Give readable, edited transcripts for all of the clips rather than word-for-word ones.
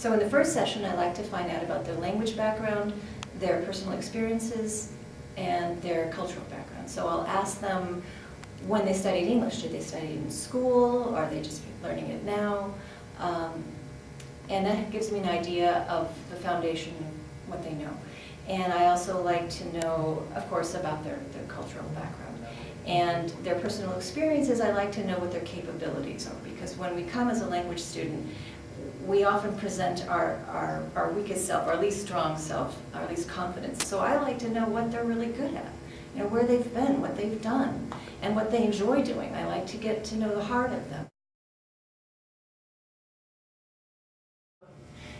So in the first session, I like to find out about their language background, their personal experiences, and their cultural background. So I'll ask them when they studied English. Did they study it in school, or are they just learning it now? And that gives me an idea of the foundation, what they know. And I also like to know, of course, about their cultural background. And their personal experiences, I like to know what their capabilities are, because when we come as a language student, we often present our weakest self, our least strong self, our least confidence. So I like to know what they're really good at, you know, where they've been, what they've done, and what they enjoy doing. I like to get to know the heart of them.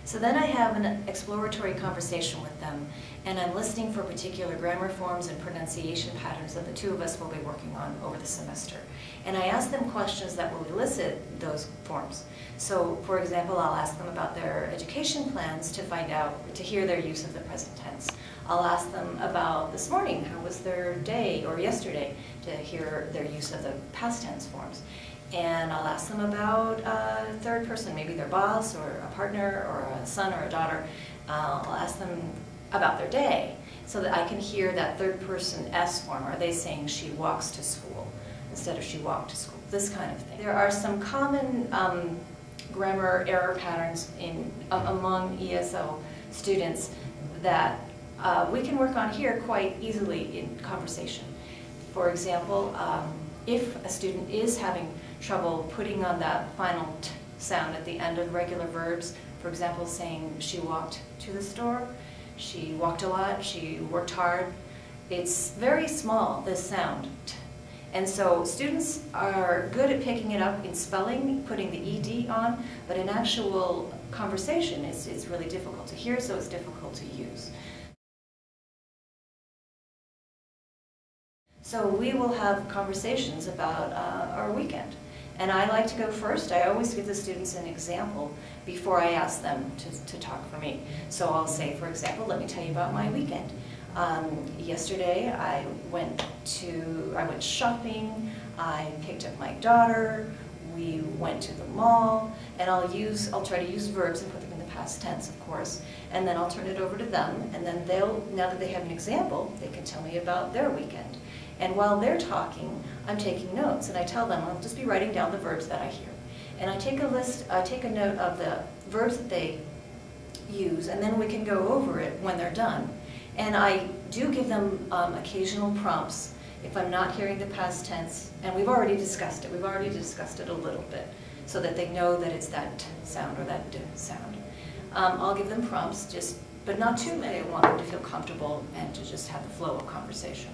So then I have an exploratory conversation with them, and I'm listening for particular grammar forms and pronunciation patterns that the two of us will be working on over the semester. And I ask them questions that will elicit those forms. So, for example, I'll ask them about their education plans to find out, to hear their use of the present tense. I'll ask them about this morning, how was their day, or yesterday, to hear their use of the past tense forms. And I'll ask them about a third person, maybe their boss or a partner or a son or a daughter. I'll ask them about their day so that I can hear that third person S form. Are they saying she walks to school instead of she walked to school? This kind of thing. There are some common grammar error patterns among ESL students that we can work on here quite easily in conversation. For example, if a student is having trouble putting on that final t sound at the end of regular verbs, for example, saying she walked to the store, she walked a lot, she worked hard, it's very small, this sound, t. And so students are good at picking it up in spelling, putting the ED on, but in actual conversation, it's really difficult to hear, so it's difficult to use. So we will have conversations about our weekend. And I like to go first. I always give the students an example before I ask them to talk for me. So I'll say, for example, let me tell you about my weekend. Yesterday I went shopping, I picked up my daughter, we went to the mall, and I'll try to use verbs and put them in the past tense, of course, and then I'll turn it over to them, and then now that they have an example, they can tell me about their weekend. And while they're talking, I'm taking notes, and I tell them I'll just be writing down the verbs that I hear. And I take a note of the verbs that they use, and then we can go over it when they're done. And I do give them occasional prompts if I'm not hearing the past tense, and we've already discussed it a little bit, so that they know that it's that t sound or that d sound. I'll give them prompts, but not too many. I want them to feel comfortable and to just have the flow of conversation.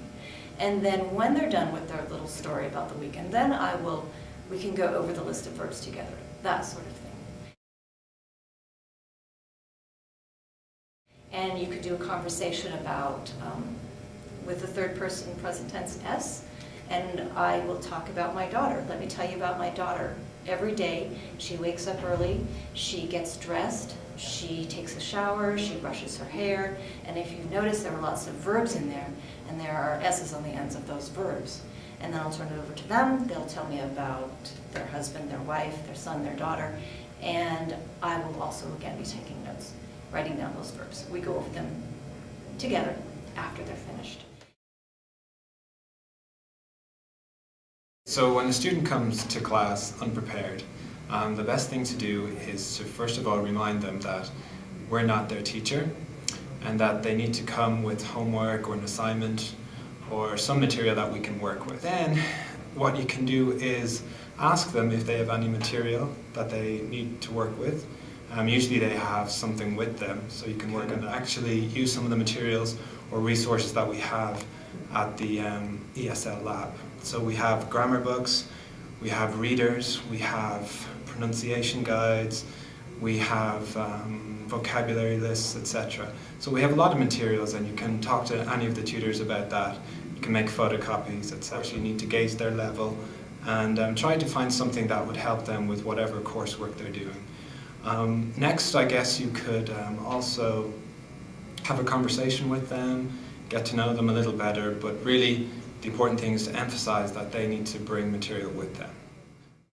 And then when they're done with their little story about the weekend, then we can go over the list of verbs together, that sort of thing. And you could do a conversation about, with the third person present tense S, and I will talk about my daughter. Let me tell you about my daughter. Every day, she wakes up early, she gets dressed, she takes a shower, she brushes her hair, and if you notice, there are lots of verbs in there, and there are S's on the ends of those verbs. And then I'll turn it over to them, they'll tell me about their husband, their wife, their son, their daughter, and I will also again be taking notes, writing down those verbs. We go over them together after they're finished. So when a student comes to class unprepared, the best thing to do is to first of all remind them that we're not their teacher and that they need to come with homework or an assignment or some material that we can work with. Then what you can do is ask them if they have any material that they need to work with. Usually they have something with them, so you can work on that. Actually use some of the materials or resources that we have at the ESL lab. So we have grammar books, we have readers, we have pronunciation guides, we have vocabulary lists, etc. So we have a lot of materials, and you can talk to any of the tutors about that. You can make photocopies, etc. You need to gauge their level and try to find something that would help them with whatever coursework they're doing. Next, I guess you could also have a conversation with them, get to know them a little better, but really the important thing is to emphasize that they need to bring material with them.